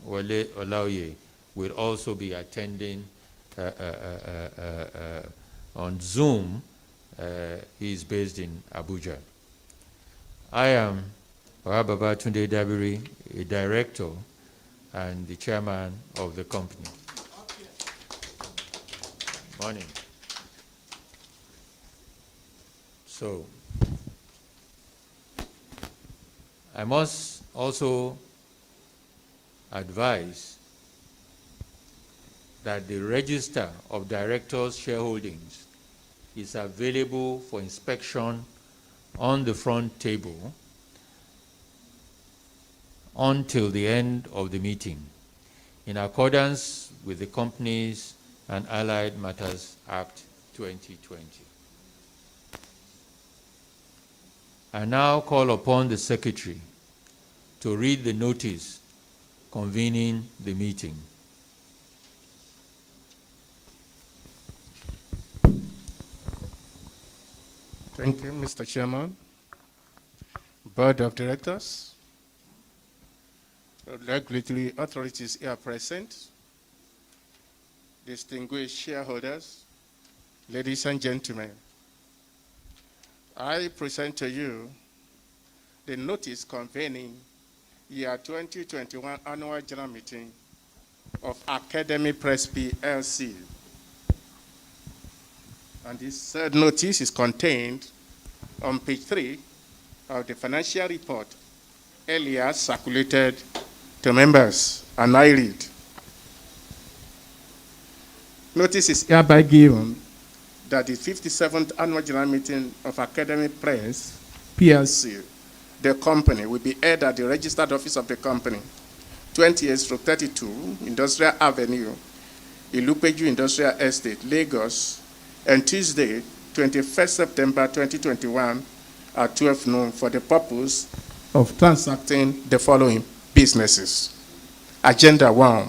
Wale Olaoye will also be attending on Zoom. He is based in Abuja. I am Babatunde Dabiri, a director and the chairman of the company. Morning. So, I must also advise that the register of directors' shareholdings is available for inspection on the front table until the end of the meeting, in accordance with the Companies and Allied Matters Act 2020. I now call upon the Secretary to read the notice convening the meeting. Thank you, Mr. Chairman. Board of Directors, regulatory authorities here present, distinguished shareholders, ladies and gentlemen, I present to you the notice convening year 2021 annual general meeting of Academy Press PLC. And this third notice is contained on page 3 of the financial report earlier circulated to members, and I read. Notice is hereby given that the 57th annual general meeting of Academy Press PLC, the company, will be held at the registered office of the company, 28/32 Industrial Avenue, Ilupeju Industrial Estate, Lagos, and Tuesday, 21st September 2021 at 12 noon for the purpose of transacting the following businesses. Agenda 1,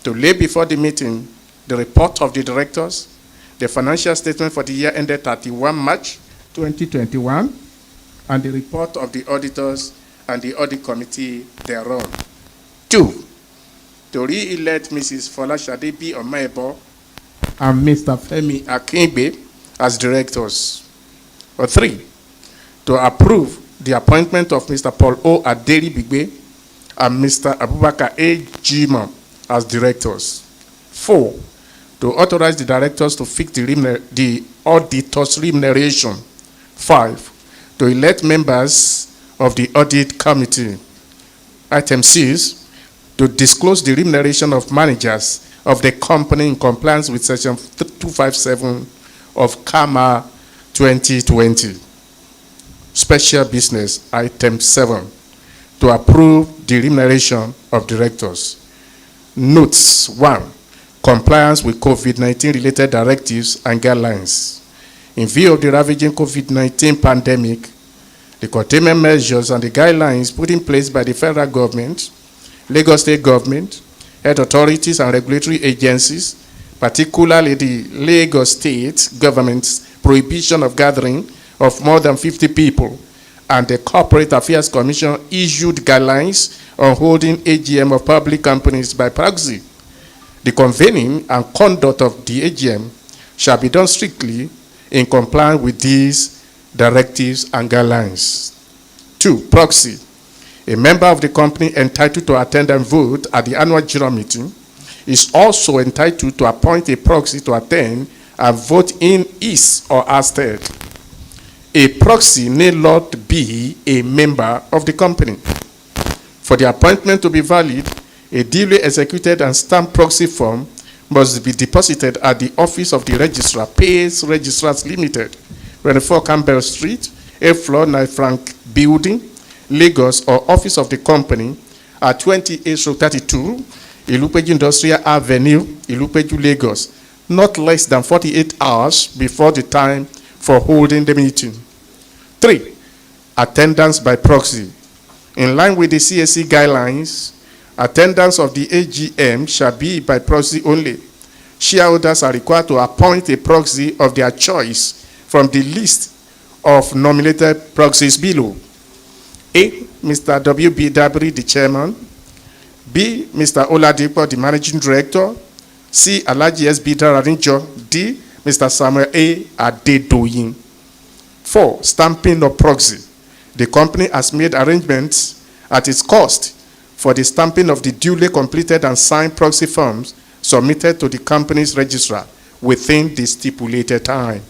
to lay before the meeting the report of the directors, the financial statement for the year ended 31 March 2021, and the report of the auditors and the audit committee thereon. 2, to re-elect Mrs. Folashade B. Omaebo and Mr. Femi Akinbe as directors. Or 3, to approve the appointment of Mr. Paul O. Aderi Bigbe and Mr. Abubakar A. Jima as directors. 4, to authorize the directors to fix the auditors' remuneration. 5, to elect members of the audit committee. Item 6, to disclose the remuneration of managers of the company in compliance with section 257 of CAMA 2020. Special business. Item 7, to approve the remuneration of directors. Notes. 1, compliance with COVID-19 related directives and guidelines. In view of the ravaging COVID-19 pandemic, the containment measures and the guidelines put in place by the federal government, Lagos State government, health authorities and regulatory agencies, particularly the Lagos State government's prohibition of gathering of more than 50 people, and the Corporate Affairs Commission issued guidelines on holding AGM of public companies by proxy. The convening and conduct of the AGM shall be done strictly in compliance with these directives and guidelines. 2, proxy. A member of the company entitled to attend and vote at the annual general meeting is also entitled to appoint a proxy to attend and vote in his or her stead. A proxy need not be a member of the company. For the appointment to be valid, a duly executed and stamped proxy form must be deposited at the office of the registrar, Pace Registrars Limited, 24 Campbell Street, 8th floor, 9 Frank Building, Lagos, or office of the company at 28/32 Ilupeju Industrial Avenue, Ilupeju, Lagos, not less than 48 hours before the time for holding the meeting. 3, attendance by proxy. In line with the CSE guidelines, attendance of the AGM shall be by proxy only. Shareholders are required to appoint a proxy of their choice from the list of nominated proxies below. A, Mr. W.B. Dabiri, the chairman. B. Mr. Oladipo, the Managing Director. C. Alhaji S.B. Dararinjo. D. Mr. Samuel A. Adedoyin. 4. Stamping of proxy. The company has made arrangements at its cost for the stamping of the duly completed and signed proxy forms submitted to the company's registrar within the stipulated time.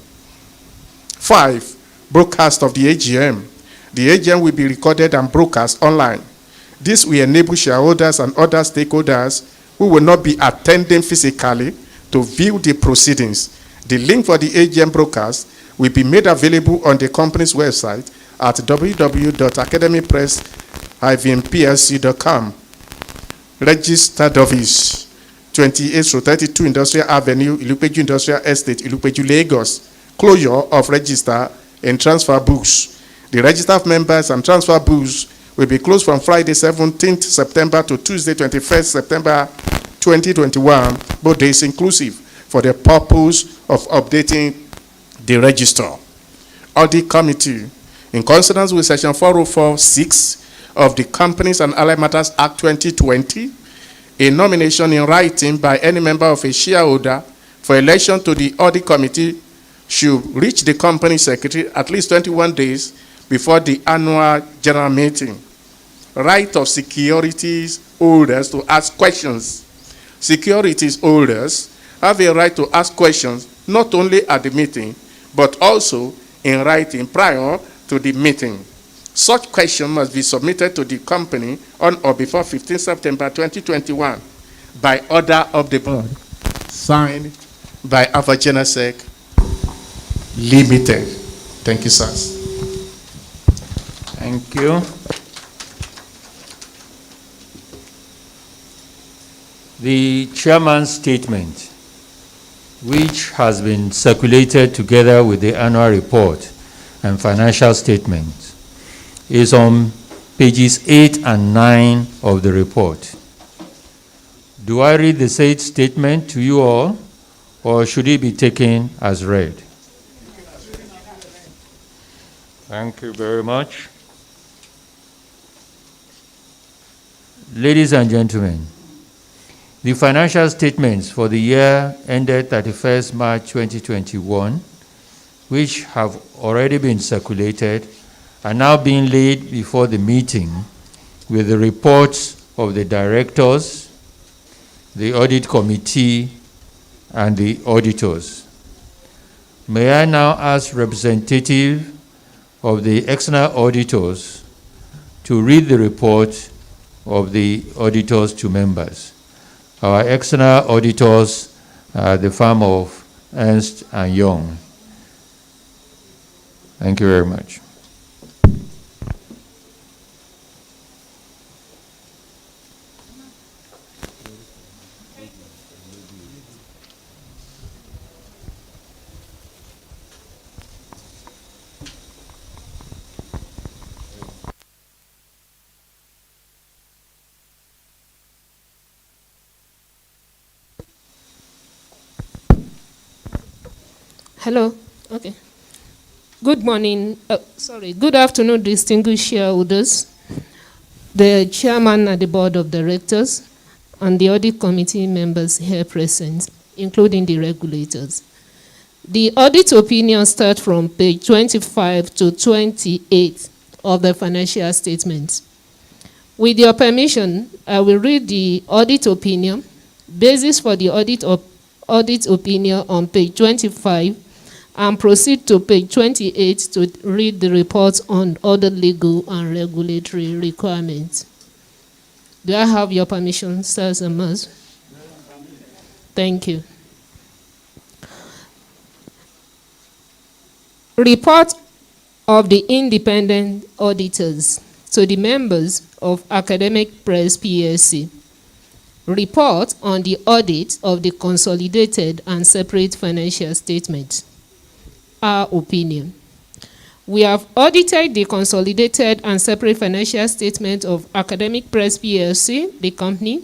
5. Broadcast of the AGM. The AGM will be recorded and broadcast online. This will enable shareholders and other stakeholders who will not be attending physically to view the proceedings. The link for the AGM broadcast will be made available on the company's website at www.academypress-plc.com. Registered Office, 28-32 Industrial Avenue, Ilupeju Industrial Estate, Ilupeju, Lagos. Closure of register and transfer books. The register of members and transfer books will be closed from Friday 17th September to Tuesday 21st September 2021, both days inclusive, for the purpose of updating the register. Audit Committee, in consonance with Section 404(6) of the Companies and Allied Matters Act 2020, a nomination in writing by any member of a shareholder for election to the Audit Committee should reach the company secretary at least 21 days before the annual general meeting. Right of securities holders to ask questions. Securities holders have a right to ask questions not only at the meeting, but also in writing prior to the meeting. Such question must be submitted to the company on or before 15 September 2021 by order of the board, signed by Avagenasec Limited. Thank you, sirs. Thank you. The chairman's statement, which has been circulated together with the annual report and financial statements, is on pages 8 and 9 of the report. Do I read the said statement to you all, or should it be taken as read? Thank you very much. Ladies and gentlemen, the financial statements for the year ended 31st March 2021, which have already been circulated, are now being laid before the meeting with the reports of the directors, the audit committee, and the auditors. May I now ask representative of the external auditors to read the report of the auditors to members. Our external auditors are the firm of Ernst & Young. Thank you very much. Hello. Okay. Good morning. Good afternoon, distinguished shareholders, the chairman and the board of directors, and the audit committee members here present, including the regulators. The audit opinion starts from page 25 to 28 of the financial statements. With your permission, I will read the audit opinion, basis for the audit opinion on page 25, and proceed to page 28 to read the reports on other legal and regulatory requirements. Do I have your permission, sirs and ma'ams? Thank you. Report of the independent auditors to the members of Academic Press PLC. Report on the audit of the consolidated and separate financial statements. Our opinion. We have audited the consolidated and separate financial statement of Academic Press PLC, the company,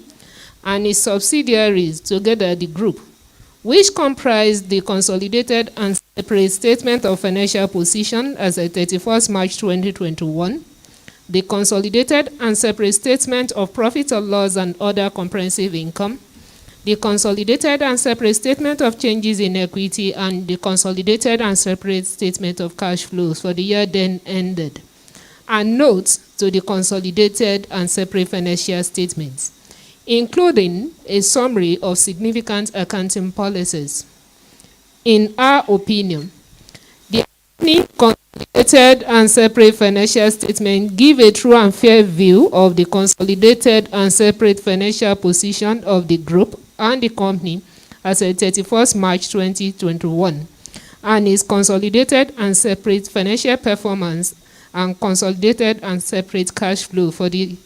and its subsidiaries, together the group, which comprise the consolidated and separate statement of financial position as at 31st March 2021, the consolidated and separate statement of profit or loss and other comprehensive income, the consolidated and separate statement of changes in equity, and the consolidated and separate statement of cash flows for the year then ended, and notes to the consolidated and separate financial statements, including a summary of significant accounting policies. In our opinion, the consolidated and separate financial statements give a true and fair view of the consolidated and separate financial position of the group and the company as at 31st March 2021, and its consolidated and separate financial performance and consolidated and separate cash flow for the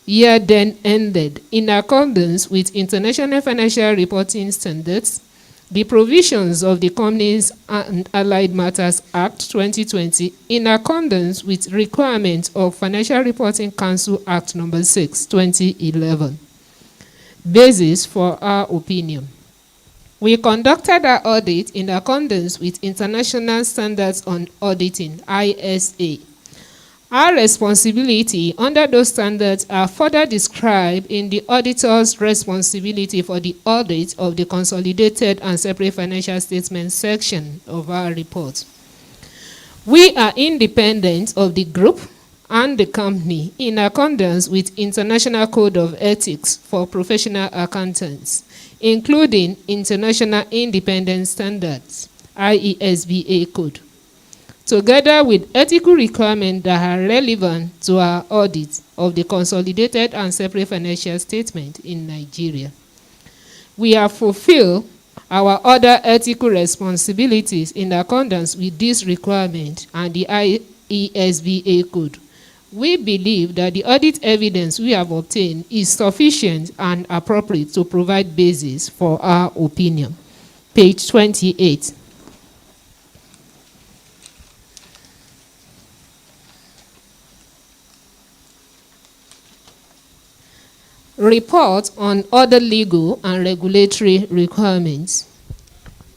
year then ended in accordance with International Financial Reporting Standards, the provisions of the Companies and Allied Matters Act 2020 in accordance with requirements of Financial Reporting Council Act No. 6, 2011. Basis for our opinion. We conducted our audit in accordance with International Standards on Auditing, ISA. Our responsibility under those standards are further described in the auditor's responsibility for the audit of the consolidated and separate financial statements section of our report. We are independent of the group and the company in accordance with International Code of Ethics for Professional Accountants, including International Independent Standards, IESBA Code, together with ethical requirements that are relevant to our audit of the consolidated and separate financial statement in Nigeria. We have fulfilled our other ethical responsibilities in accordance with this requirement and the IESBA Code. We believe that the audit evidence we have obtained is sufficient and appropriate to provide basis for our opinion. Page 28. Report on other legal and regulatory requirements.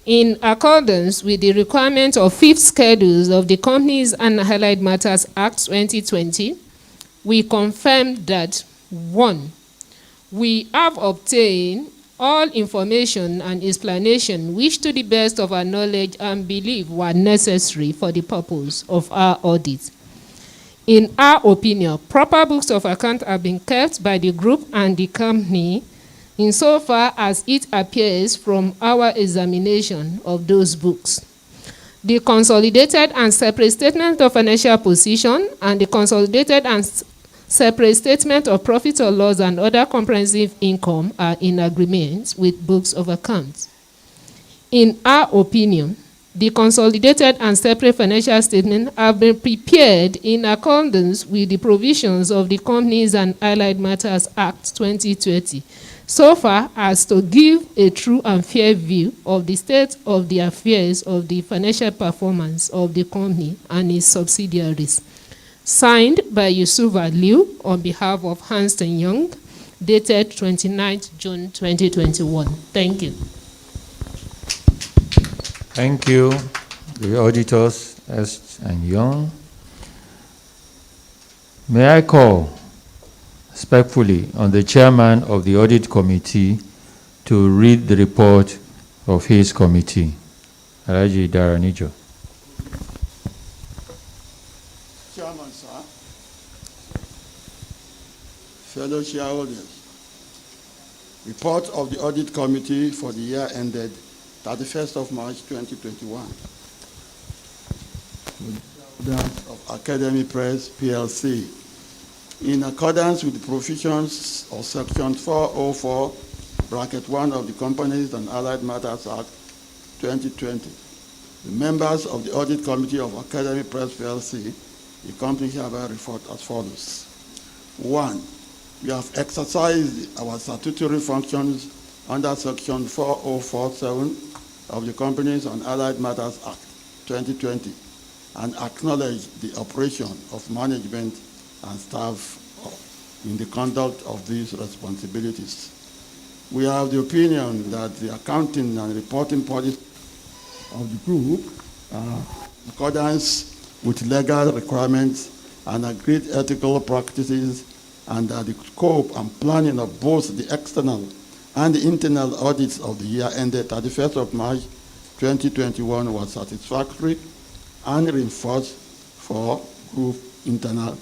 In accordance with the requirement of 5th schedules of the Companies and Allied Matters Act 2020, we confirm that 1. We have obtained all information and explanation which to the best of our knowledge and belief were necessary for the purpose of our audit. In our opinion, proper books of account have been kept by the group and the company insofar as it appears from our examination of those books. The consolidated and separate statement of financial position and the consolidated and separate statement of profit or loss and other comprehensive income are in agreement with books of accounts. In our opinion, the consolidated and separate financial statements have been prepared in accordance with the provisions of the Companies and Allied Matters Act 2020, so far as to give a true and fair view of the state of the affairs of the financial performance of the company and its subsidiaries. Signed by Yusuf Aliu on behalf of Ernst & Young, dated 29th June 2021. Thank you. Thank you, the auditors, Ernst & Young. May I call respectfully on the chairman of the audit committee to read the report of his committee. Alhaji Daranijo. Chairman, sir, fellow shareholders, report of the audit committee for the year ended 31st of March 2021. Of Academy Press PLC. In accordance with the provisions of Section 404, Bracket 1 of the Companies and Allied Matters Act 2020, the members of the Audit Committee of Academy Press PLC, the company hereby report as follows. 1. We have exercised our statutory functions under Section 4047 of the Companies and Allied Matters Act 2020 and acknowledge the operation of management and staff in the conduct of these responsibilities. We have the opinion that the accounting and reporting policy of the group are in accordance with legal requirements and agreed ethical practices, and that the scope and planning of both the external and the internal audits of the year ended 31st of March 2021 was satisfactory and reinforced for group internal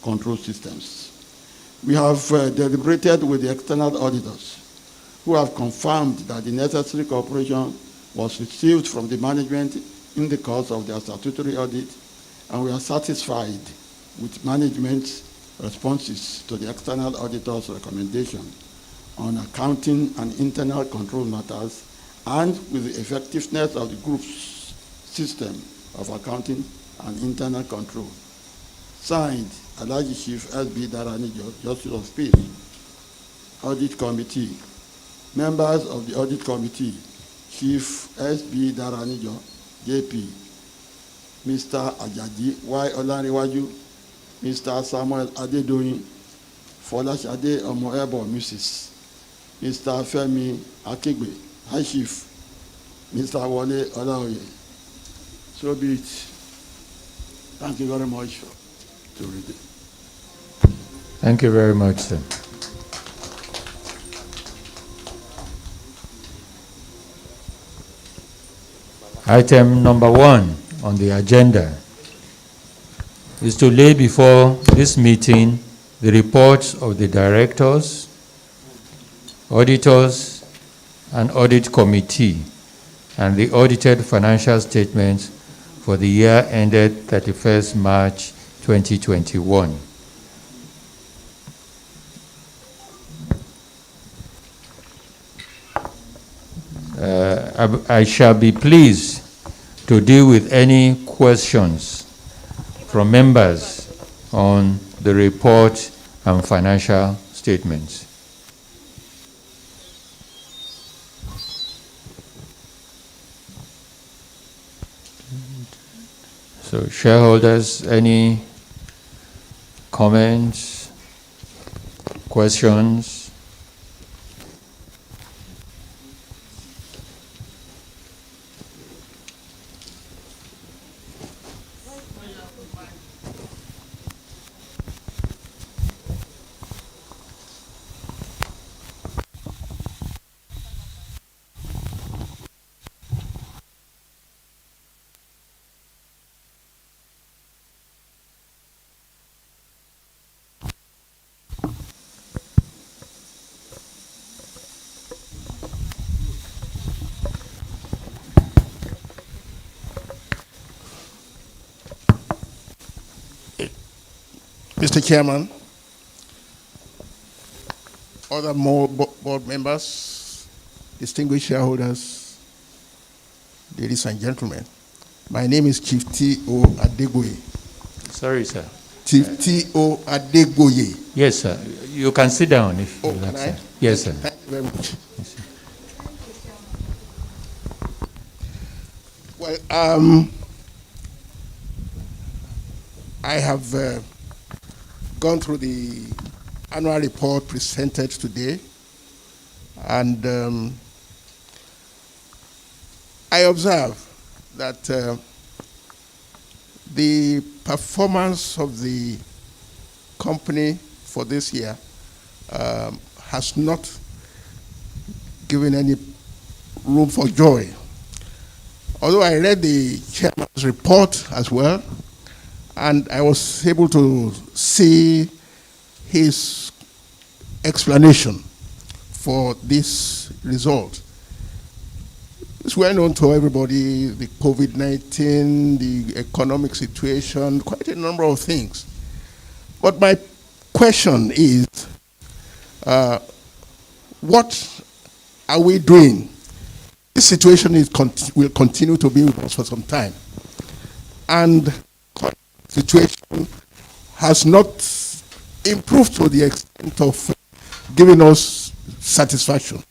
control systems. We have deliberated with the external auditors, who have confirmed that the necessary cooperation was received from the management in the course of their statutory audit, and we are satisfied with management's responses to the external auditor's recommendation on accounting and internal control matters, and with the effectiveness of the group's system of accounting and internal control. Signed, Alhaji Chief S.B. Daranijo, Justice of Peace, Audit Committee. Members of the Audit Committee, Chief S.B. Daranijo, JP, Mr. Ajadi Y. Olaniwaju, Mr. Samuel Adedoyin, Folashade Omoebo, Mrs., Mr. Femi Akigbe, High Chief, Mr. Wale Olaoye. So be it. Thank you very much to read it. Thank you very much, sir. Item number 1 on the agenda is to lay before this meeting the reports of the directors, auditors, and audit committee, and the audited financial statements for the year ended 31st March 2021. I shall be pleased to deal with any questions from members on the report and financial statements. So, shareholders, any comments, questions? Mr. Chairman, other board members, distinguished shareholders, ladies and gentlemen, my name is Chief T.O. Adegoye. Sorry, sir. Chief T.O. Adegoye. Yes, sir. You can sit down if you like, can I? sir. Yes, sir. Thank you very much. Yes, sir. Well, I have gone through the annual report presented today, and I observe that the performance of the company for this year has not given any room for joy. Although I read the chairman's report as well, and I was able to see his explanation for this result. It's well known to everybody, the COVID-19, the economic situation, quite a number of things. But my question is, what are we doing? This situation will continue to be with us for some time. And the situation has not improved to the extent of giving us satisfaction.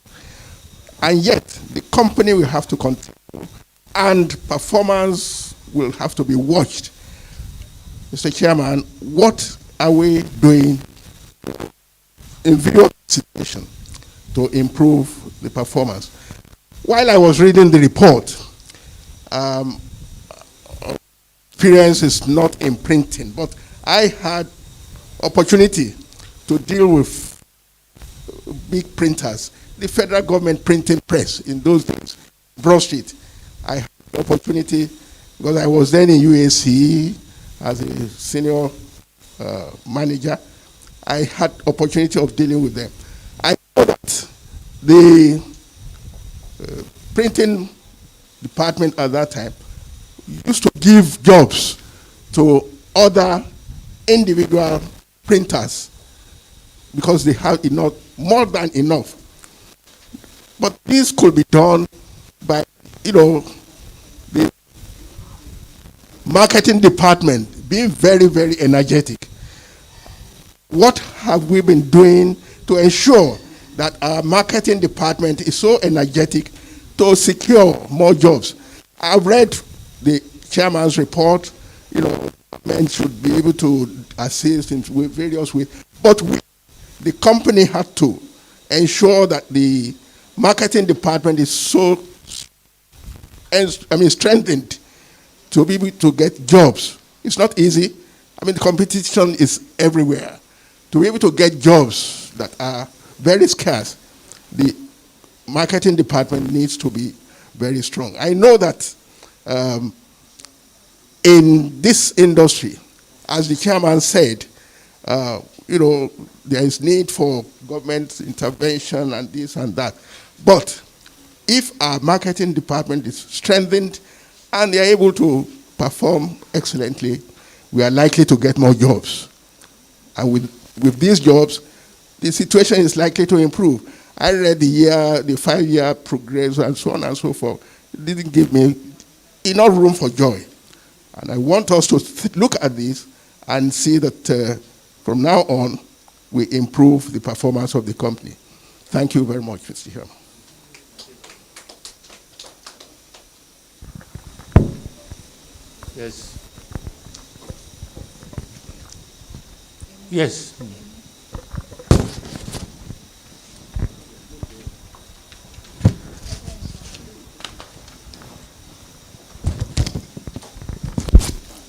And yet, the company will have to continue, and performance will have to be watched. Mr. Chairman, what are we doing in view of the situation to improve the performance? While I was reading the report, experience is not in printing, but I had opportunity to deal with big printers, the federal government printing press in those days, Broad Street. I had the opportunity because I was then in UAC as a senior manager. I had opportunity of dealing with them. I know that the printing department at that time used to give jobs to other individual printers because they have enough, more than enough. But this could be done by, the marketing department being very, very energetic. What have we been doing to ensure that our marketing department is so energetic to secure more jobs? I've read the chairman's report. Men should be able to assist in various ways, but the company had to ensure that the marketing department is so strengthened to be able to get jobs. It's not easy. The competition is everywhere. To be able to get jobs that are very scarce, the marketing department needs to be very strong. I know that in this industry, as the chairman said, there is need for government intervention and this and that. But if our marketing department is strengthened and they are able to perform excellently, we are likely to get more jobs. And with these jobs, the situation is likely to improve. I read the 5-year progress and so on and so forth. It didn't give me enough room for joy. And I want us to look at this and see that from now on, we improve the performance of the company. Thank you very much, Mr. Chairman. Yes. Yes.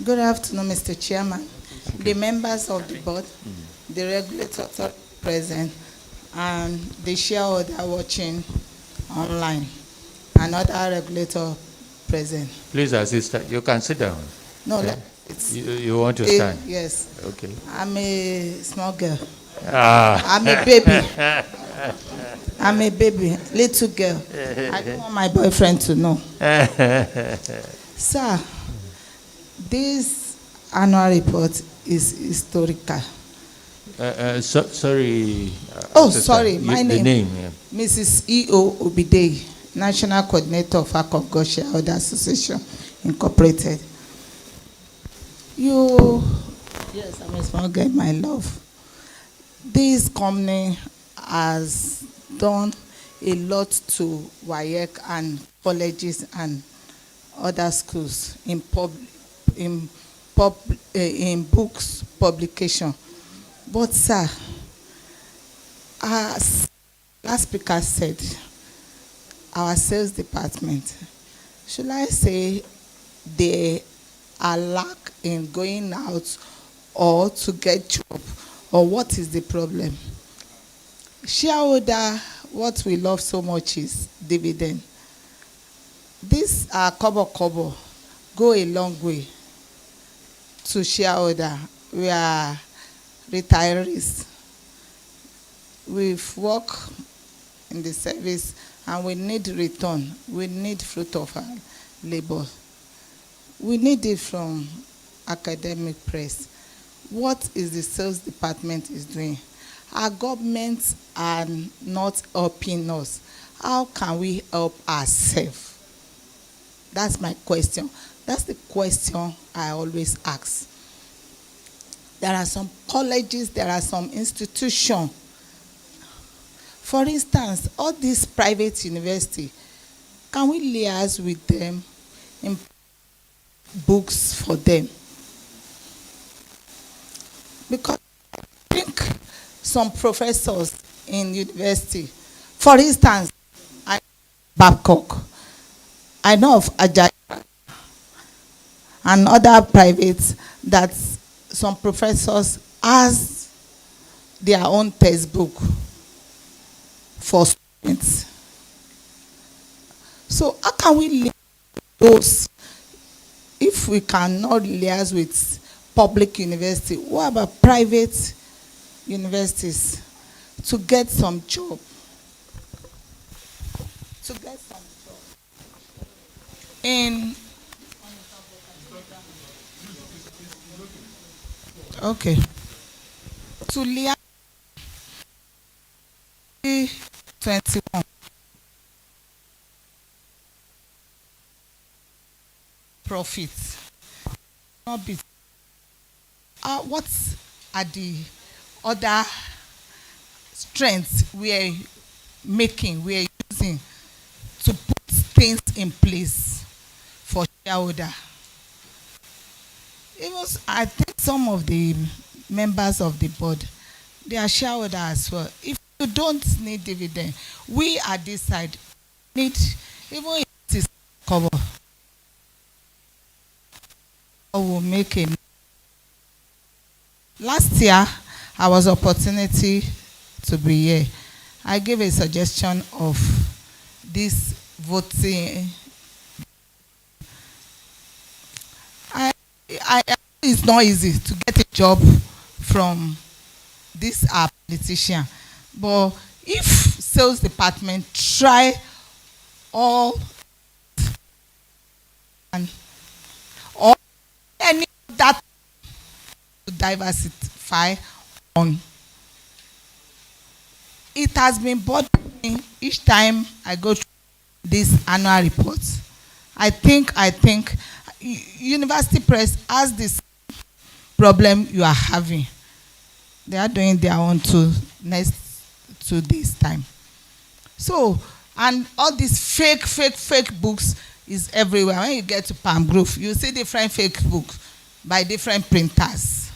Good afternoon, Mr. Chairman, the members of the board, the regulator present, and the shareholder watching online, and other regulator present. Please, assist. You can sit down. No, Okay. it's You want to stand? yes. Okay. I'm a small girl. Ah. I'm a baby. I'm a baby, little girl. I don't want my boyfriend to know. Sir, this annual report is historical. Sorry. Sorry, my The name. Yeah. Mrs. E.O. Obidei, National Coordinator of Akoko Shareholder Association, Incorporated. Yes, I'm a small girl, my love. This company has done a lot to WAEC and colleges and other schools in books publication. But sir, as last speaker said, our sales department, should I say they are lack in going out or to get job, or what is the problem? Shareholder, what we love so much is dividend. This kobo go a long way to shareholder. We are retirees. We've worked in the service and we need return. We need fruit of our labor. We need it from academic press. What is the sales department is doing? Our governments are not helping us. How can we help ourselves? That's my question. That's the question I always ask. There are some colleges, there are some institutions. For instance, all these private universities, can we liaise with them in books for them? Because I think some professors in university, for instance, I know Babcock, I know of Ajay and other privates that some professors has their own textbook for students. So how can we liaise those if we cannot liaise with public university? What about private universities to get some job? To get some job. Okay. To liaise 21. Profits. Not be. What are the other strengths we are making, we are using to put things in place for shareholder? Even I think some of the members of the board, they are shareholder as well. If you don't need dividend, we at this side need, even if it is cover, will make a. Last year, I was opportunity to be here. I gave a suggestion of this voting. It's not easy to get a job from this politician, but if sales department try all and or any that to diversify on. It has been bothering me each time I go through this annual report. I think University Press has this problem you are having. They are doing their own to next to this time. So, and all these fake books is everywhere. When you get to Palm Grove, you see different fake books by different printers.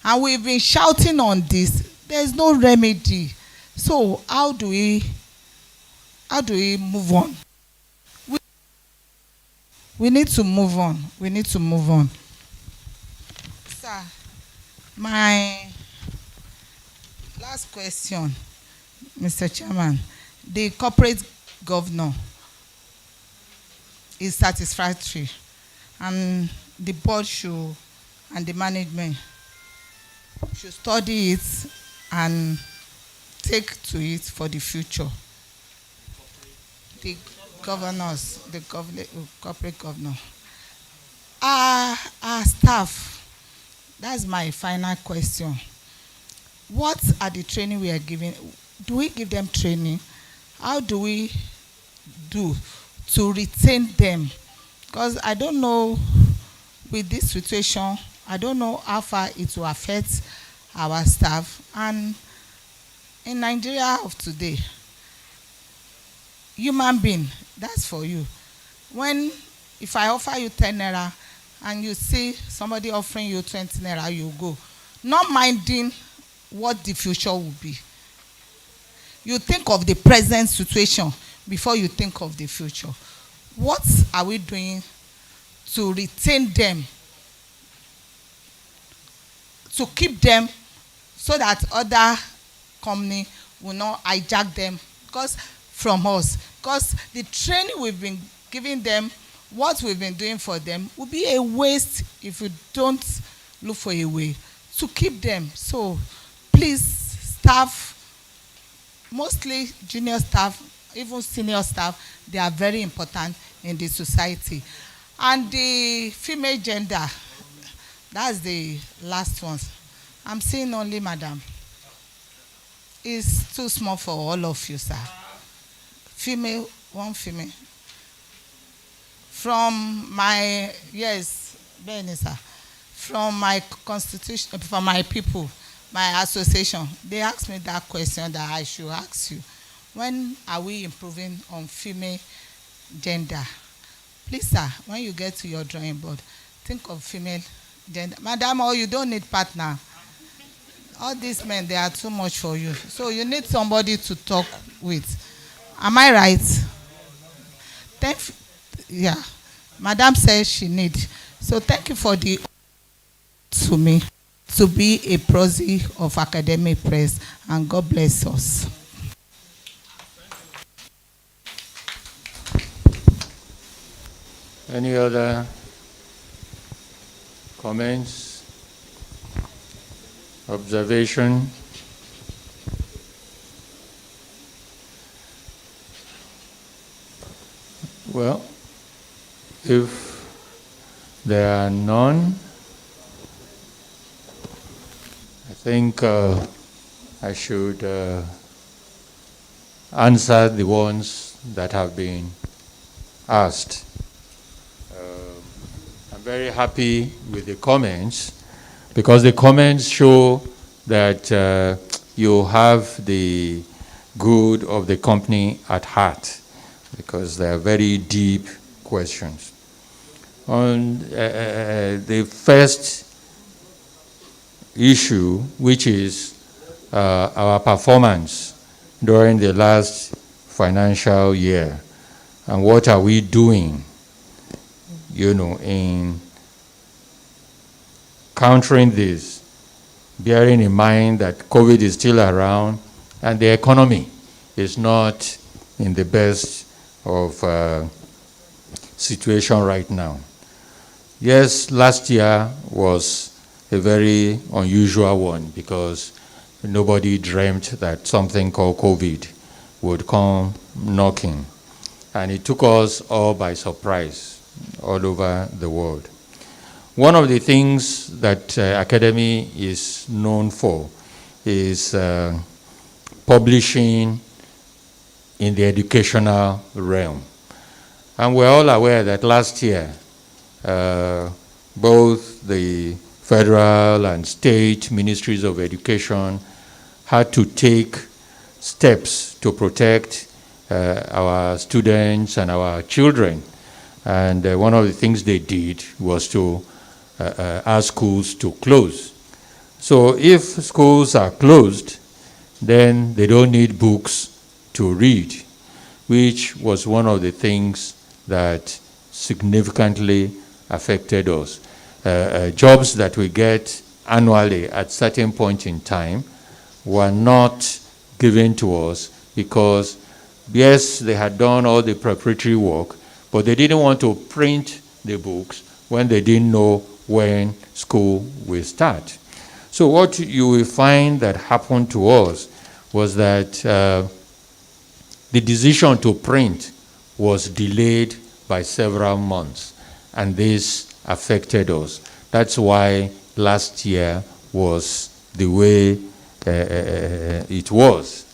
And we've been shouting on this. There's no remedy. So how do we move on? We need to move on. We need to move on. Sir, my last question, Mr. Chairman. The corporate governor is satisfactory, and the board should, and the management should study it and take to it for the future. The governors, the corporate governor, our staff. That's my final question. What are the training we are giving? Do we give them training? How do we do to retain them? Because I don't know, with this situation, I don't know how far it will affect our staff. And in Nigeria of today, human being, that's for you. If I offer you 10 naira and you see somebody offering you 20 naira, you go, not minding what the future will be. You think of the present situation before you think of the future. What are we doing to retain them, to keep them, so that other company will not hijack them from us? Because the training we've been giving them, what we've been doing for them, will be a waste if we don't look for a way to keep them. So please, staff, mostly junior staff, even senior staff, they are very important in the society. And the female gender, that's the last one. I'm seeing only madam. It's too small for all of you, sir. Female, one female. From my, yes, Benny, sir. From my constitution, from my people, my association, they asked me that question that I should ask you. When are we improving on female gender? Please, sir, when you get to your drawing board, think of female gender. Madam, oh, you don't need partner. All these men, they are too much for you. So you need somebody to talk with. Am I right? Yeah. Madam says she needs. So thank you for the to me to be a proxy of academic press, and God bless us. Any other comments, observation? Well, if there are none, I think I should answer the ones that have been asked. I'm very happy with the comments, because the comments show that you have the good of the company at heart, because they are very deep questions. On the first issue, which is our performance during the last financial year, and what are we doing, in countering this, bearing in mind that COVID is still around and the economy is not in the best of situation right now. Yes, last year was a very unusual one, because nobody dreamt that something called COVID would come knocking. And it took us all by surprise all over the world. One of the things that Academy is known for is publishing in the educational realm. And we're all aware that last year, both the federal and state ministries of education had to take steps to protect our students and our children. And one of the things they did was to ask schools to close. So if schools are closed, then they don't need books to read, which was one of the things that significantly affected us. Jobs that we get annually at certain point in time were not given to us, because yes, they had done all the preparatory work, but they didn't want to print the books when they didn't know when school will start. So what you will find that happened to us was that the decision to print was delayed by several months, and this affected us. That's why last year was the way it was.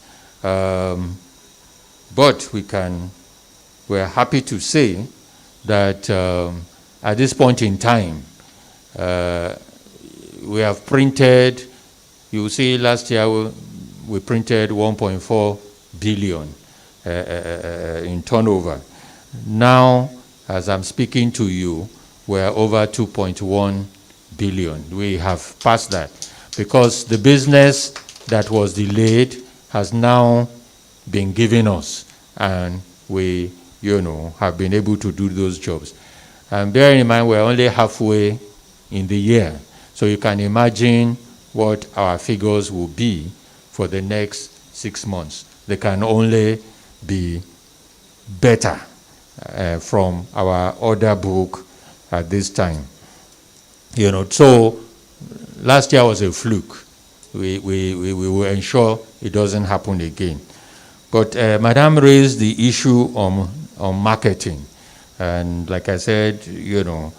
But we're happy to say that at this point in time, we have printed, you see last year we printed 1.4 billion in turnover. Now, as I'm speaking to you, we're over 2.1 billion. We have passed that, because the business that was delayed has now been given us, and we, have been able to do those jobs. And bearing in mind, we're only halfway in the year, so you can imagine what our figures will be for the next 6 months. They can only be better from our order book at this time. So last year was a fluke. We will ensure it doesn't happen again. But Madam raised the issue on marketing. And like I said, even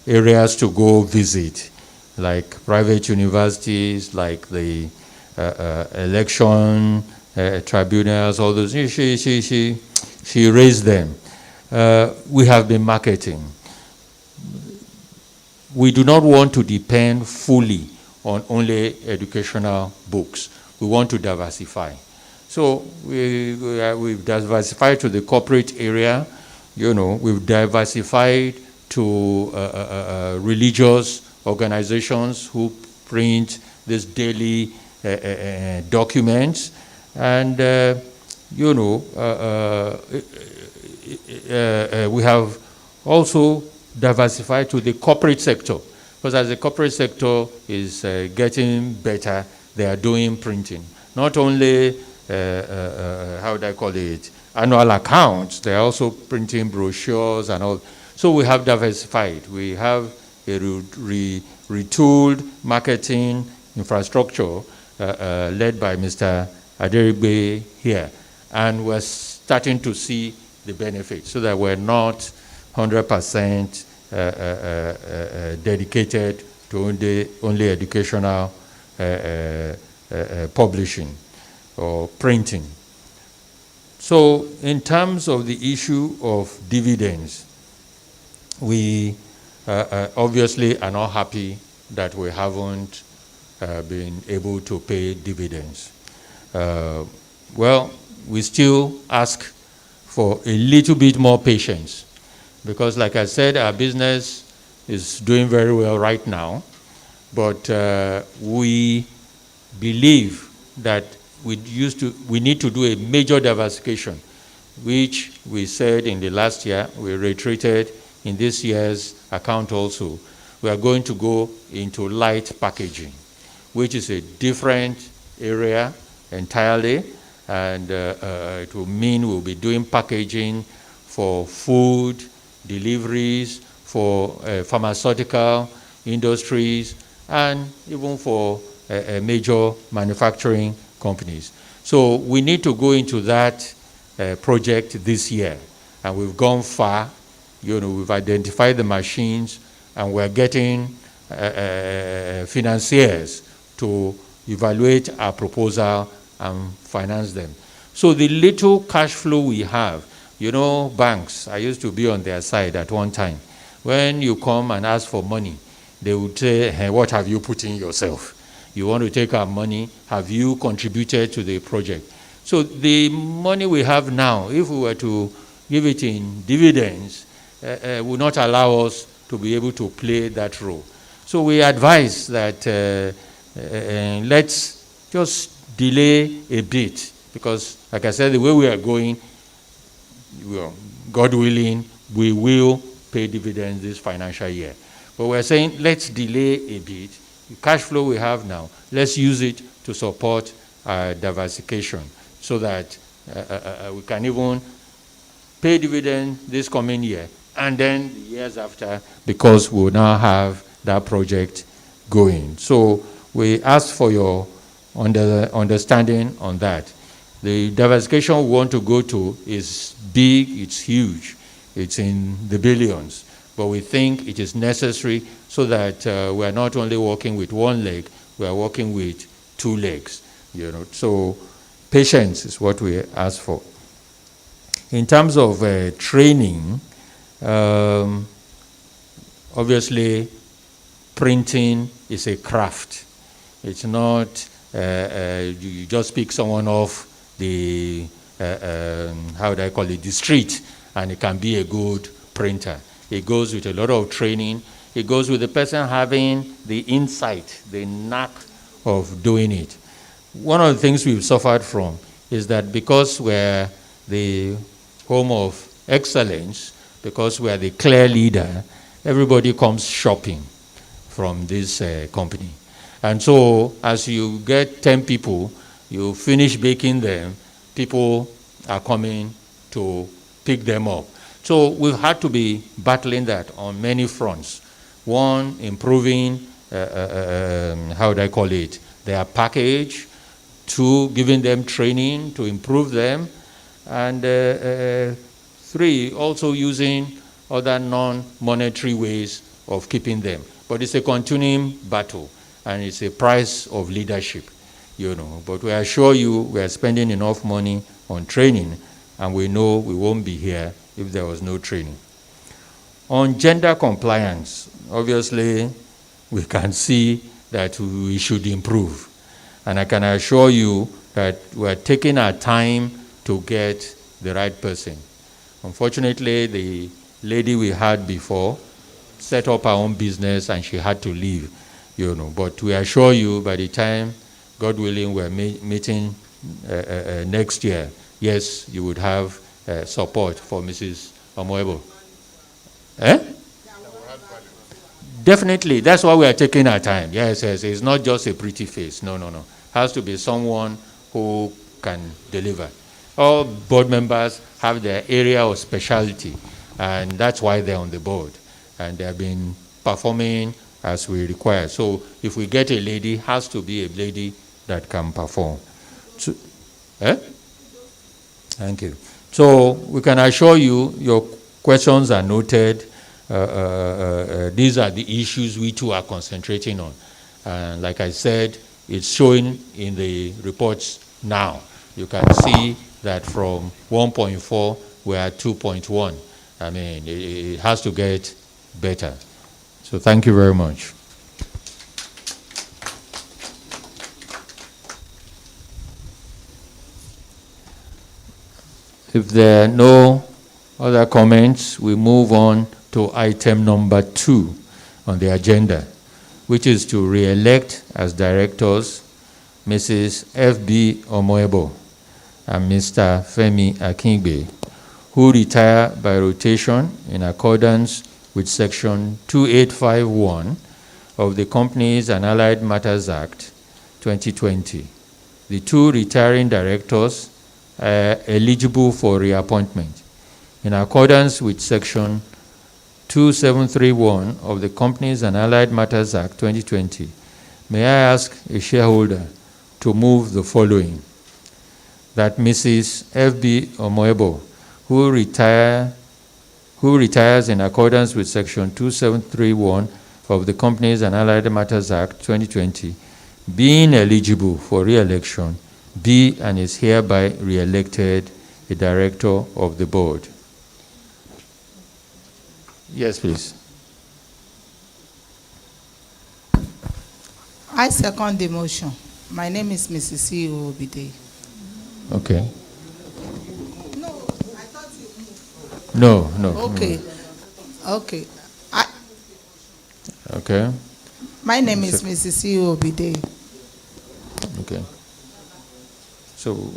areas to go visit, like private universities, like the election tribunals, all those. She raised them. We have been marketing. We do not want to depend fully on only educational books. We want to diversify. So we've diversified to the corporate area. We've diversified to religious organizations who print these daily documents. And, we have also diversify to the corporate sector. Because as the corporate sector is getting better, they are doing printing. Not only, how do I call it, annual accounts, they are also printing brochures and all. So we have diversified. We have a retooled marketing infrastructure led by Mr. Aderigbe here. And we're starting to see the benefits so that we're not 100% dedicated to only educational publishing or printing. So in terms of the issue of dividends, we obviously are not happy that we haven't been able to pay dividends. Well, we still ask for a little bit more patience because, like I said, our business is doing very well right now, but we believe that we need to do a major diversification, which we said in the last year, we reiterated in this year's account also. We are going to go into light packaging, which is a different area entirely, and it will mean we'll be doing packaging for food, deliveries, for pharmaceutical industries, and even for major manufacturing companies. So we need to go into that project this year, and we've gone far. You know, we've identified the machines, and we're getting financiers to evaluate our proposal and finance them. So the little cash flow we have, you know, banks, I used to be on their side at one time. When you come and ask for money, they would say, hey, what have you put in yourself? You want to take our money? Have you contributed to the project? So the money we have now, if we were to give it in dividends, would not allow us to be able to play that role. So we advise that let's just delay a bit, because, like I said, the way we are going, well, God willing, we will pay dividends this financial year. But we're saying let's delay a bit. The cash flow we have now, let's use it to support diversification so that we can even pay dividend this coming year and then the years after, because we'll now have that project going. So we ask for your understanding on that. The diversification we want to go to is big, it's huge, it's in the billions, but we think it is necessary so that we are not only working with one leg, we are working with two legs. You know, so patience is what we ask for. In terms of training, obviously, printing is a craft. It's not you just pick someone off the how do I call it, the street, and it can be a good printer. It goes with a lot of training. It goes with the person having the insight, the knack of doing it. One of the things we've suffered from is that because we're the home of excellence, because we're the clear leader, everybody comes shopping from this company. And so as you get 10 people, you finish baking them, people are coming to pick them up. So we've had to be battling that on many fronts. One, improving, how do I call it, their package. Two, giving them training to improve them. And three, also using other non-monetary ways of keeping them. But it's a continuing battle, and it's a price of leadership, you know. But we assure you we are spending enough money on training, and we know we won't be here if there was no training. On gender compliance, obviously, we can see that we should improve. And I can assure you that we're taking our time to get the right person. Unfortunately, the lady we had before set up her own business and she had to leave, you know. But we assure you, by the time, God willing, we're meeting next year, yes, you would have support for Mrs. Omoebo. Eh? Definitely, that's why we are taking our time. Yes, yes, it's not just a pretty face. No, no, no. Has to be someone who can deliver. All board members have their area of specialty, and that's why they're on the board. And they have been performing as we require. So if we get a lady, it has to be a lady that can perform. So, Thank you. So we can assure you, your questions are noted. These are the issues we too are concentrating on. And like I said, it's showing in the reports now. You can see that from 1.4, we're at 2.1. I mean, it has to get better. So thank you very much. If there are no other comments, we move on to item number 2 on the agenda, which is to re-elect as directors Mrs. F.B. Omoebo and Mr. Femi Akingbe, who retire by rotation in accordance with Section 2851 of the Companies and Allied Matters Act 2020. The two retiring directors are eligible for reappointment. In accordance with Section 2731 of the Companies and Allied Matters Act 2020, may I ask a shareholder to move the following: that Mrs. F.B. Omoebo, who retires in accordance with Section 2731 of the Companies and Allied Matters Act 2020, being eligible for re-election, be and is hereby re-elected a director of the board. Yes, please. I second the motion. My name is Mrs. C.O. Obide. Okay. No, I thought you moved. No, no. Okay. Okay. Okay. My name is Mrs. C.O. Obide. Okay. So,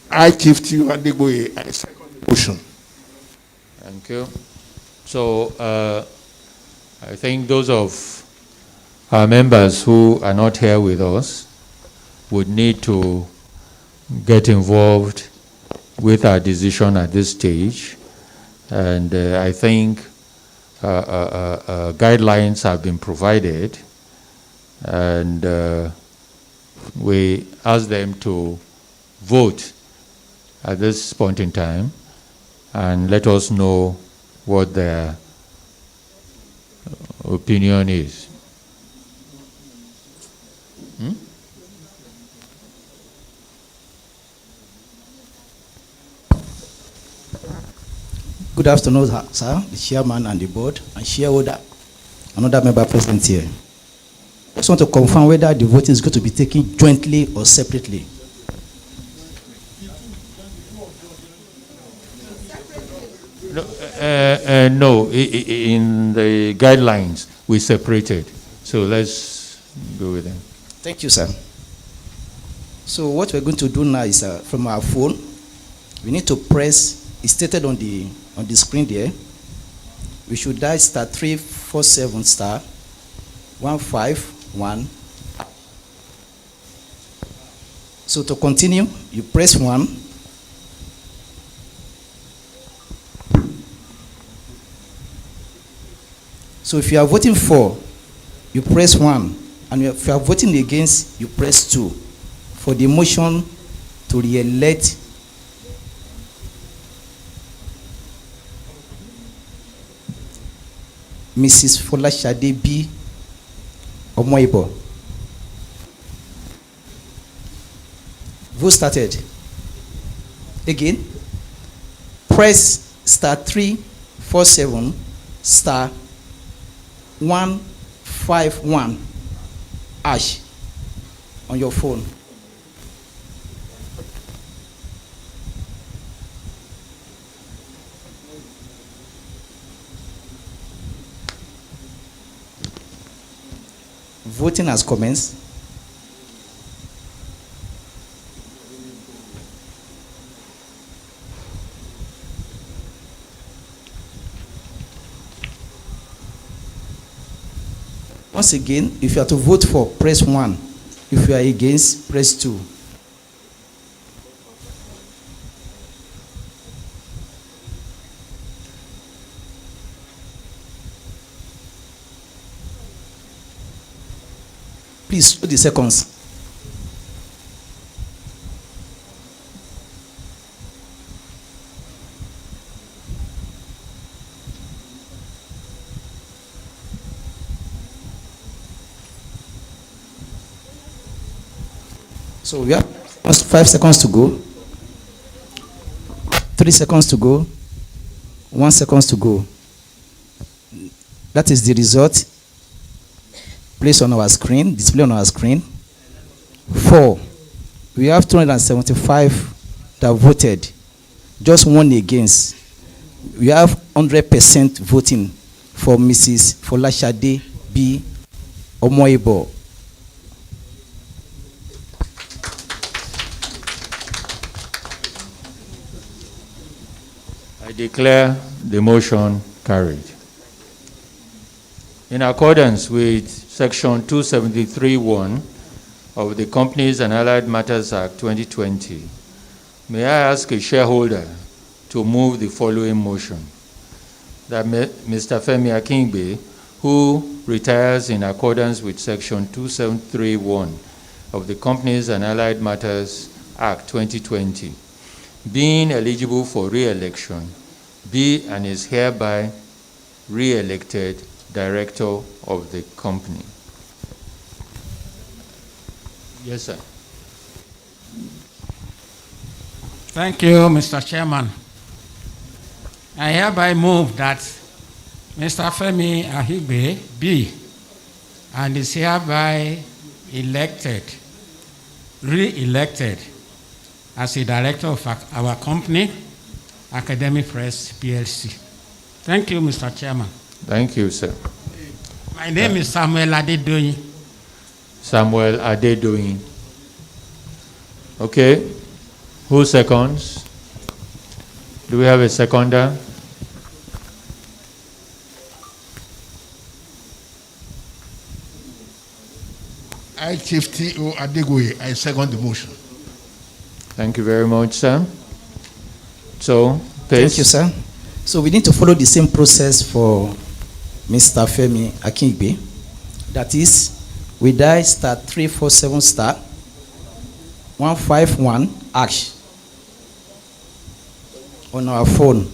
I, Chief T. Adegboye, I second the motion. thank you. So, I think those of our members who are not here with us would need to get involved with our decision at this stage. And I think guidelines have been provided, and we ask them to vote at this point in time and let us know what their opinion is. Good afternoon, sir, the chairman and the board, and shareholder, another member present here. I just want to confirm whether the voting is going to be taken jointly or separately. No, in the guidelines, we separated. So let's go with them. Thank you, sir. So what we're going to do now is from our phone, we need to press, it's stated on the screen there. We should dial *347 *151. So to continue, you press 1. So if you are voting for, you press 1. And if you are voting against, you press 2. For the motion to re-elect Mrs. Folashade B. Omoebo. Vote started. Again, press *347 *151 # on your phone. Voting has commenced. Once again, if you are to vote for, press 1. If you are against, press 2. Please, 20 seconds. So we have 5 seconds to go, 3 seconds to go, 1 second to go. That is the result placed on our screen, display on our screen. 4, we have 275 that voted, just 1 against. We have 100% voting for Mrs. Folashade B. Omoibo. I declare the motion carried. In accordance with Section 273(1) of the Companies and Allied Matters Act 2020, may I ask a shareholder to move the following motion: that Mr. Femi Akingbe, who retires in accordance with Section 273(1) of the Companies and Allied Matters Act 2020, being eligible for re-election, be and is hereby re-elected Director of the company. Yes, sir. Thank you, Mr. Chairman. I hereby move that Mr. Femi Ahigbe be and is hereby elected, re-elected as a director of our company, Academic Press PLC. Thank you, Mr. Chairman. Thank you, sir. My name is Samuel Adedoyin. Samuel Adedoyin. Okay. Who seconds? Do we have a seconder? I, Chief T.O. Adegoye, I second the motion. Thank you very much, sir. So, please. Thank you, sir. So we need to follow the same process for Mr. Femi Akingbe. That is, we dial *347 *151 # on our phone.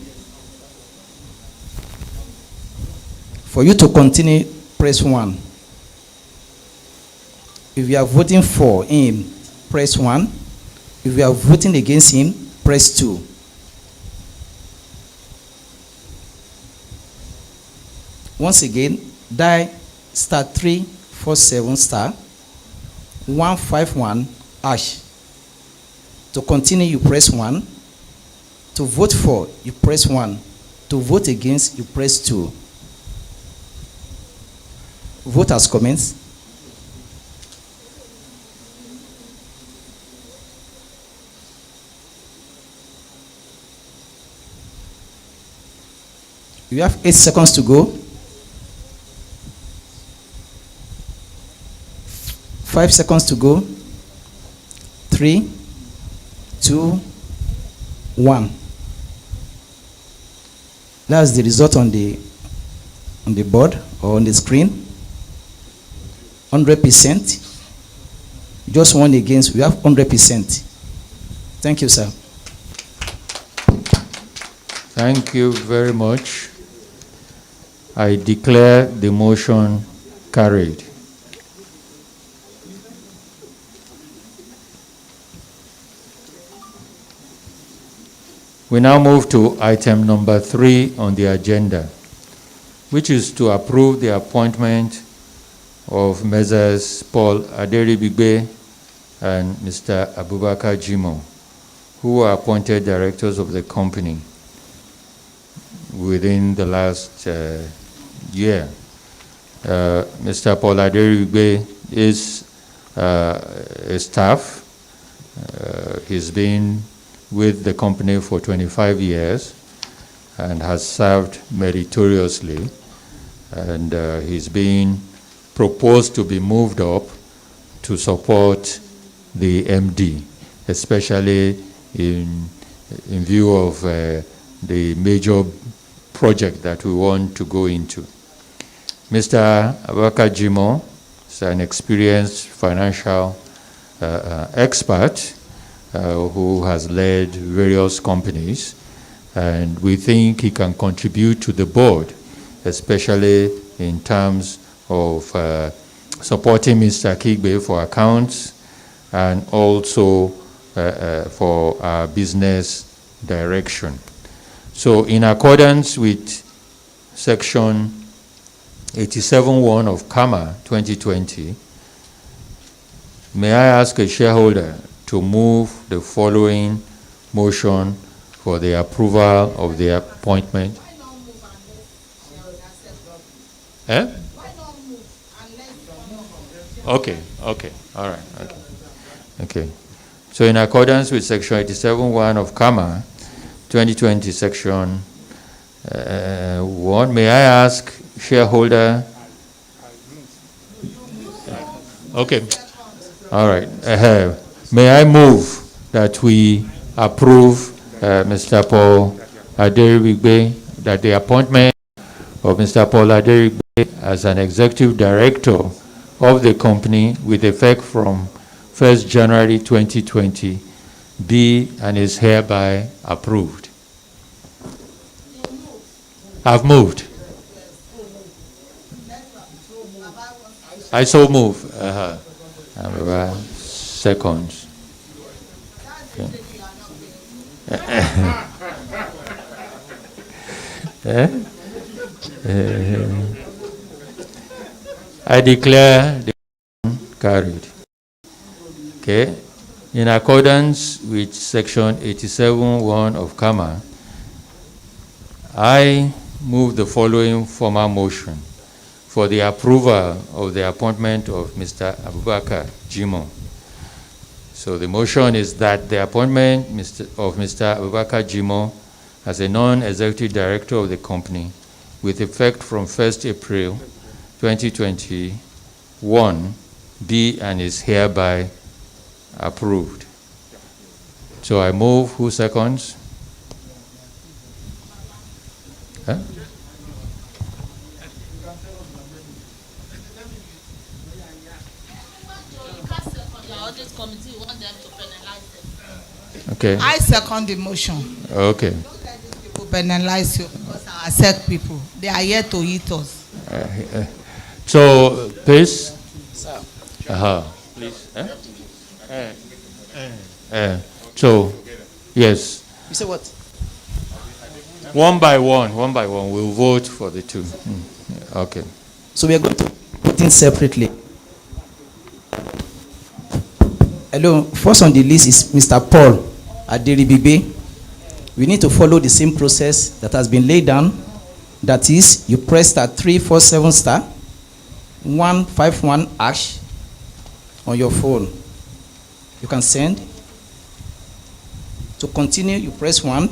For you to continue, press 1. If you are voting for him, press 1. If you are voting against him, press 2. Once again, dial *347 *151 #. To continue, you press 1. To vote for, you press 1. To vote against, you press 2. Vote has commenced. You have 8 seconds to go. 5 seconds to go. 3, 2, 1. That's the result on the board or on the screen. 100%. Just 1 against. We have 100%. Thank you, sir. Thank you very much. I declare the motion carried. We now move to item number 3 on the agenda, which is to approve the appointment of Messrs. Paul Aderibigbe and Mr. Abubakar Jimo, who were appointed directors of the company within the last year. Mr. Paul Aderibigbe is a staff. He's been with the company for 25 years and has served meritoriously, and he's been proposed to be moved up to support the MD, especially in view of the major project that we want to go into. Mr. Abubakar Jimo is an experienced financial expert who has led various companies, and we think he can contribute to the board, especially in terms of supporting Mr. Kigbe for accounts and also for our business direction. So in accordance with Section 87(1) of CAMA 2020, may I ask a shareholder to move the following motion for the approval of the appointment? Eh? Okay, all right, okay. So in accordance with Section 87(1) of CAMA 2020, Section 1, may I ask shareholder? Okay, all right. May I move that we approve Mr. Paul Aderibigbe, that the appointment of Mr. Paul Aderibigbe as an executive director of the company with effect from 1st January 2020 be and is hereby approved. I've moved. I so move. Seconds. I declare the carried. Okay. In accordance with Section 87(1) of CAMA, I move the following formal motion for the approval of the appointment of Mr. Abubakar Jimo. So the motion is that the appointment of Mr. Abubakar Jimo as a non-executive director of the company with effect from 1st April 2021 be and is hereby approved. So I move. Who seconds? Huh? Okay. I second the motion. Okay. Don't let these people penalize you because our SEC people, they are here to eat us. So, please. Please. So, yes. You say what? One by one, we'll vote for the two. Okay. So we are going to vote in separately. Hello, first on the list is Mr. Paul Aderibigbe. We need to follow the same process that has been laid down. That is, you press *347 *151 # on your phone. You can send. To continue, you press 1.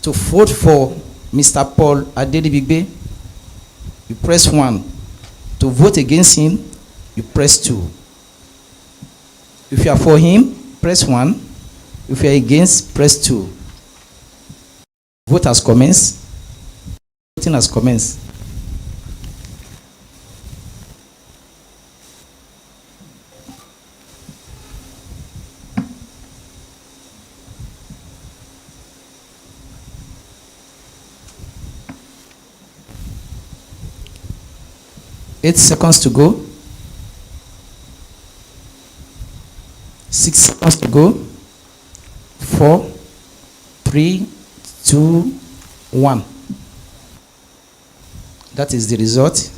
To vote for Mr. Paul Aderibigbe, you press 1. To vote against him, you press 2. If you are for him, press 1. If you are against, press 2. Vote has commenced. Voting has commenced. Eight seconds to go. 6 seconds to go. 4, 3, 2, 1. That is the result.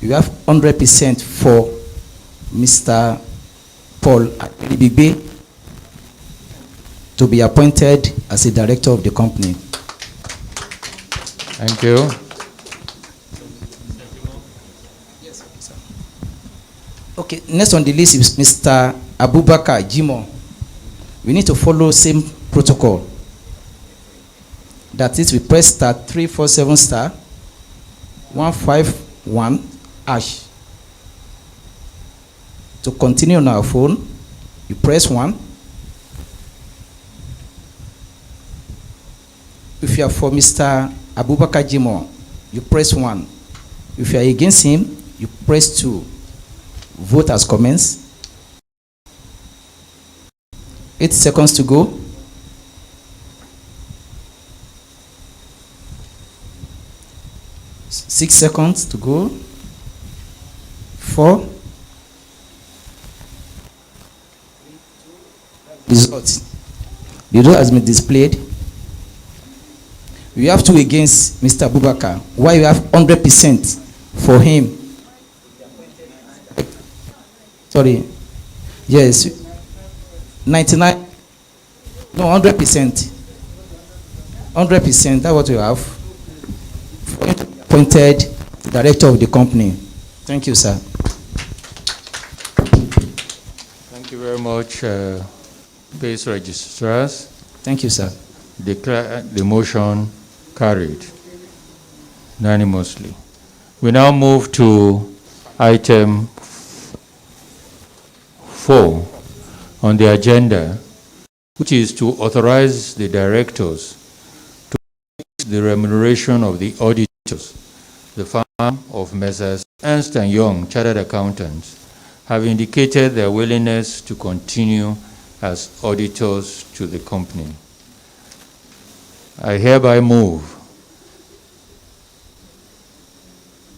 You have 100% for Mr. Paul Aderibigbe to be appointed as a director of the company. Thank you. Okay, next on the list is Mr. Abubakar Jimo. We need to follow same protocol. That is, we press *347 151 hash. To continue on our phone, you press 1. If you are for Mr. Abubakar Jimo, you press 1. If you are against him, you press 2. Vote has commenced. 8 seconds to go. 6 seconds to go. 4. Result. The result has been displayed. You have 2 against Mr. Abubakar. Why you have 100% for him? Sorry. Yes. 99. No, 100%. 100%. That's what you have. Appointed director of the company. Thank you, sir. Thank you very much, base registrars. Thank you, sir. Declare the motion carried unanimously. We now move to item 4 on the agenda, which is to authorize the directors to fix the remuneration of the auditors. The firm of Messrs. Ernst & Young Chartered Accountants have indicated their willingness to continue as auditors to the company. I hereby move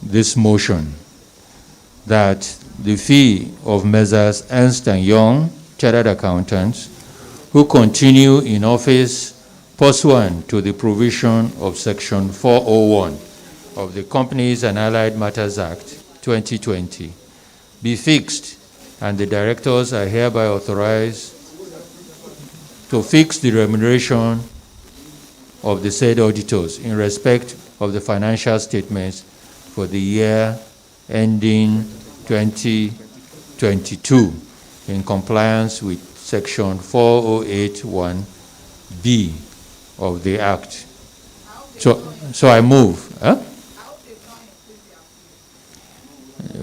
this motion that the fee of Messrs. Ernst & Young Chartered Accountants who continue in office pursuant to the provision of Section 401 of the Companies and Allied Matters Act 2020 be fixed, and the directors are hereby authorized to fix the remuneration of the said auditors in respect of the financial statements for the year ending 2022 in compliance with Section 4081B of the Act. So I move. Huh?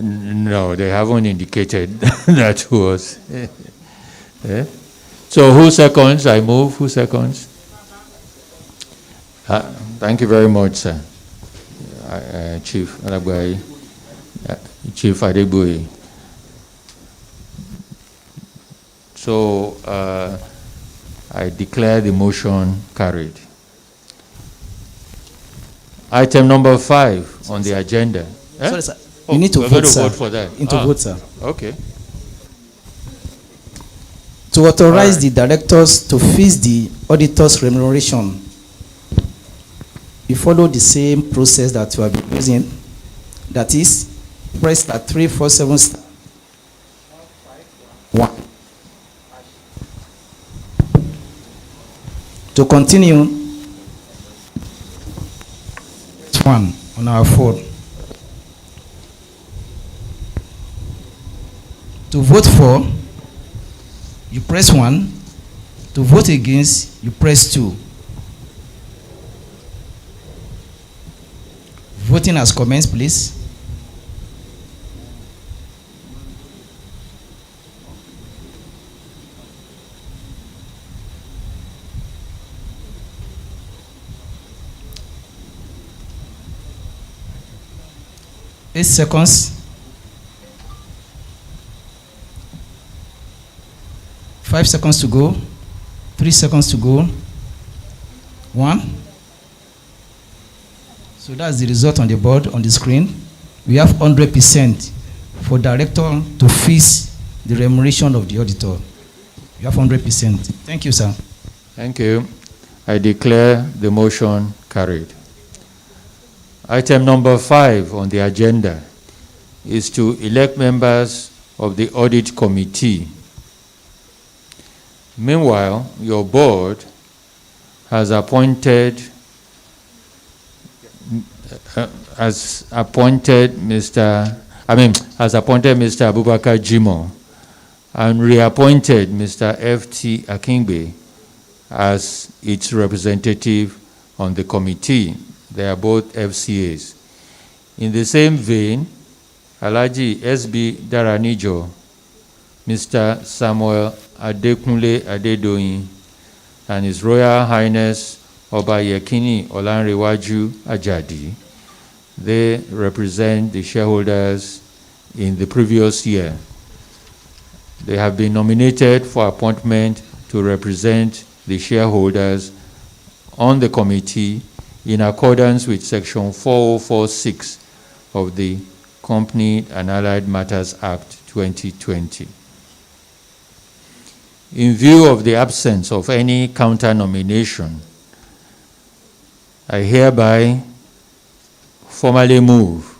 No, they haven't indicated that to us. So who seconds? I move. Who seconds? Thank you very much, sir. Chief Alagwai, Chief Adebui. So I declare the motion carried. Item number 5 on the agenda. Sorry, sir. You need to vote, sir. Vote for that. You need to vote, sir. Okay. To authorize the directors to fix the auditor's remuneration. We follow the same process that we have been using. That is, press star 347 star 1. To continue, 1 on our phone. To vote for, you press 1. To vote against, you press 2. Voting has commenced, please. Eight seconds. 5 seconds to go. 3 seconds to go. 1. So that's the result on the board, on the screen. We have 100% for director to fix the remuneration of the auditor. You have 100%. Thank you, sir. Thank you. I declare the motion carried. Item number 5 on the agenda is to elect members of the audit committee. Meanwhile, your board has appointed Mr. Abubakar Jimo and reappointed Mr. F.T. Akingbe as its representative on the committee. They are both FCAs. In the same vein, Alhaji S.B. Daranijo, Mr. Samuel Adekunle Adedoyin, and His Royal Highness Oba Yekini Olanrewaju Ajadi. They represent the shareholders in the previous year. They have been nominated for appointment to represent the shareholders on the committee in accordance with Section 4046 of the Company and Allied Matters Act 2020. In view of the absence of any counter nomination, I hereby formally move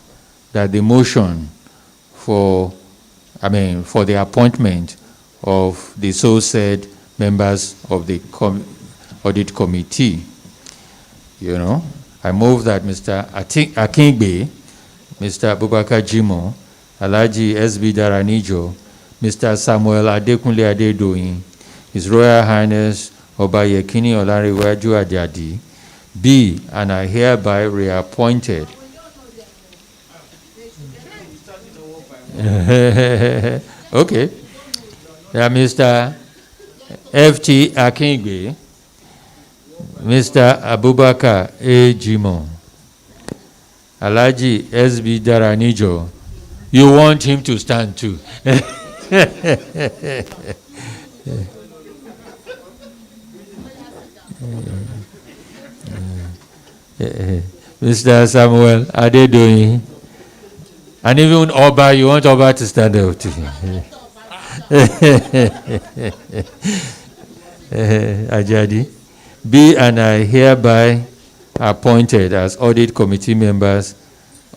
that the motion for the appointment of the so said members of the audit committee, I move that Mr. Akingbe, Mr. Abubakar Jimo, Alhaji S.B. Daranijo, Mr. Samuel Adekunle Adedoyin, His Royal Highness Oba Yekini Olanrewaju Ajadi be and are hereby reappointed. Okay. Mr. F.T. Akingbe, Mr. Abubakar A. Jimo, Alhaji S.B. Daranijo. You want him to stand too. Mr. Samuel Adedoyin. And even Oba, you want Oba to stand up too. Ajadi. Be and I hereby appointed as audit committee members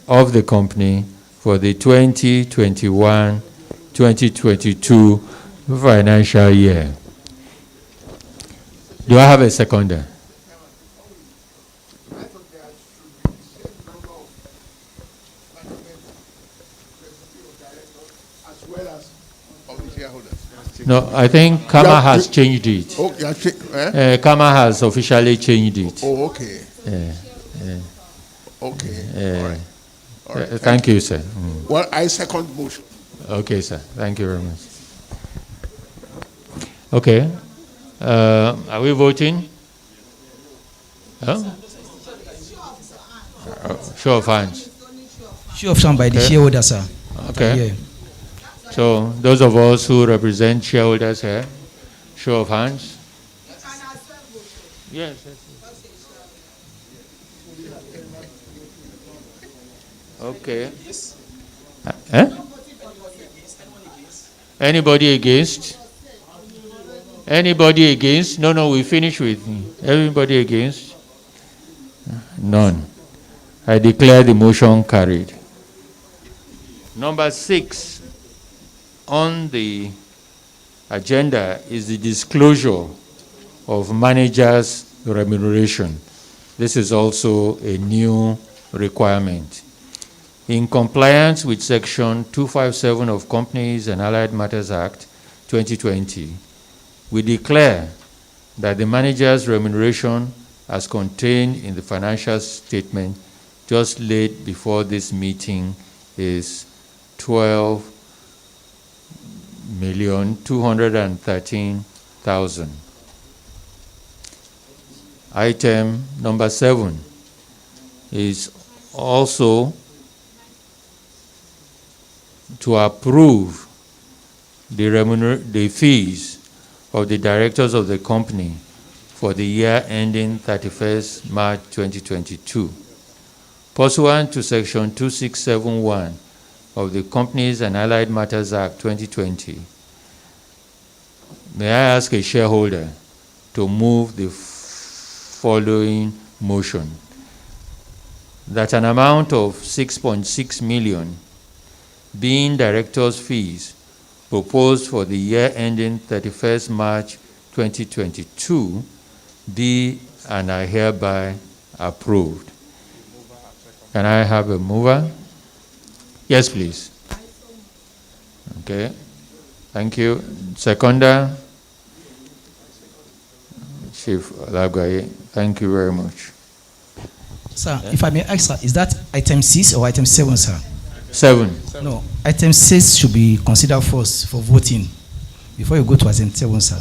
of the company for the 2021-2022 financial year. Do I have a seconder? No, I think Kama has changed it. Oh, Kama has officially changed it. oh, okay. Okay. All right. All right. Thank you, sir. Well, I second motion. Okay, sir. Thank you very much. Okay. Are we voting? Huh? Show of hands. Show of hands by the shareholders, sir. Okay. Yeah. So those of us who represent shareholders here, show of hands. Yes. Okay. Anybody against? Anybody against? No, we finish with everybody against. None. I declare the motion carried. Number 6 on the agenda is the disclosure of managers' remuneration. This is also a new requirement. In compliance with Section 257 of Companies and Allied Matters Act 2020, we declare that the manager's remuneration as contained in the financial statement just laid before this meeting is 12,213,000. Item number 7 is also to approve the fees of the directors of the company for the year ending 31st March 2022. Pursuant to Section 2671 of the Companies and Allied Matters Act 2020, may I ask a shareholder to move the following motion: that an amount of 6.6 million being directors' fees proposed for the year ending 31st March 2022 be and are hereby approved. Can I have a mover? Yes, please. Okay. Thank you. Seconder, Chief Olagwaye, thank you very much. Sir, if I may ask, sir, is that item 6 or item 7, sir? 7. No, item 6 should be considered first for voting before you go to item 7, sir.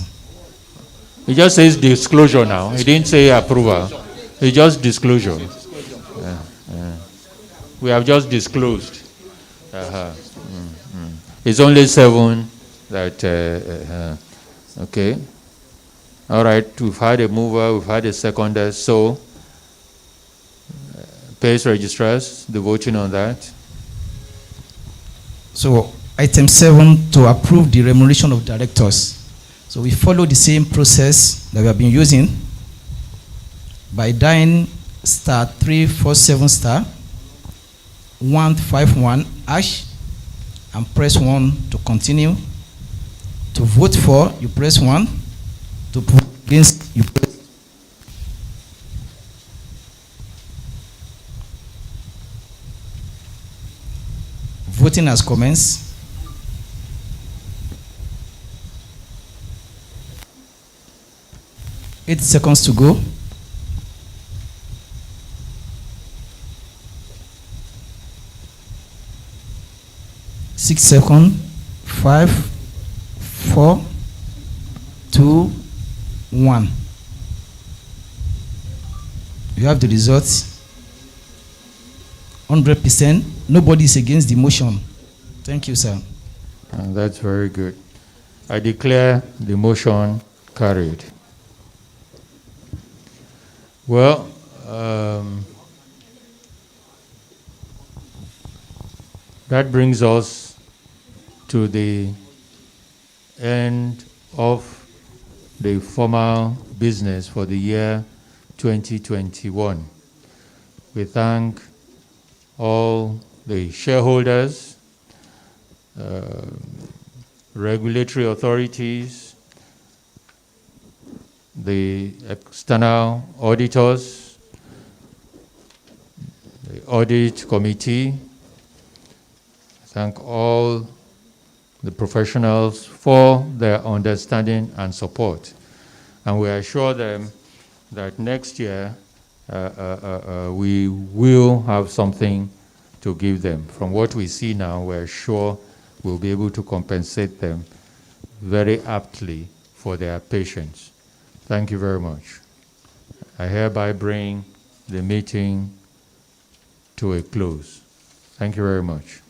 It just says disclosure now. It didn't say approval. It's just disclosure. We have just disclosed. It's only 7 that, okay. All right, we've had a mover, we've had a seconder, so PACE registrars, the voting on that. So, item 7, to approve the remuneration of directors. So, we follow the same process that we have been using by dialing *347 *151# and press 1 to continue. To vote for, you press 1. To vote against, you press. Voting has commenced. Eight seconds to go. Six seconds. 5, 4, 2, 1. You have the results. 100%. Nobody is against the motion. Thank you, sir. That's very good. I declare the motion carried. Well, that brings us to the end of the formal business for the year 2021. We thank all the shareholders, regulatory authorities, the external auditors, the audit committee. Thank all the professionals for their understanding and support. And we assure them that next year we will have something to give them. From what we see now, we're sure we'll be able to compensate them very aptly for their patience. Thank you very much. I hereby bring the meeting to a close. Thank you very much.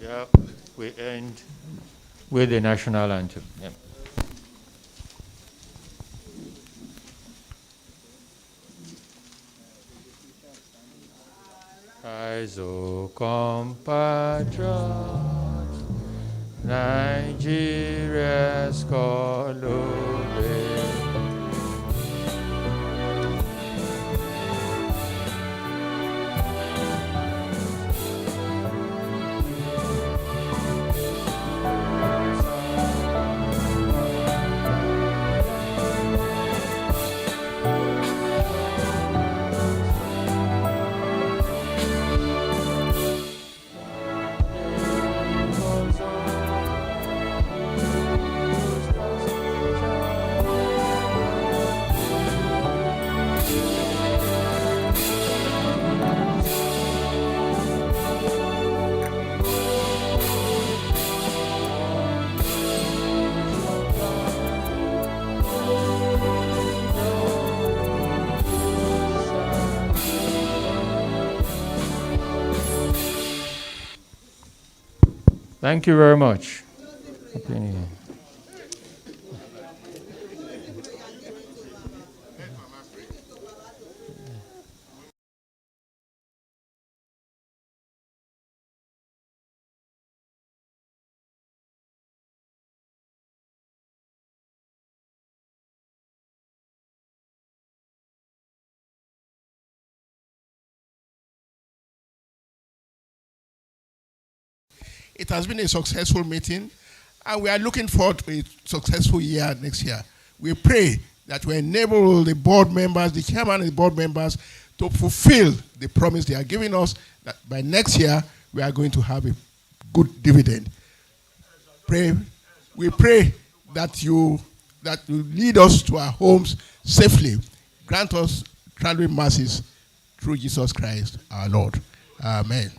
Yeah, we end with the national anthem. Yeah. Rise, O compatriots, Nigeria's colony. Thank you very much. Happy New Year. It has been a successful meeting, and we are looking forward to a successful year next year. We pray that we enable the board members, the chairman and the board members, to fulfill the promise they are giving us that by next year we are going to have a good dividend. We pray that you lead us to our homes safely. Grant us traveling mercies through Jesus Christ our Lord. Amen.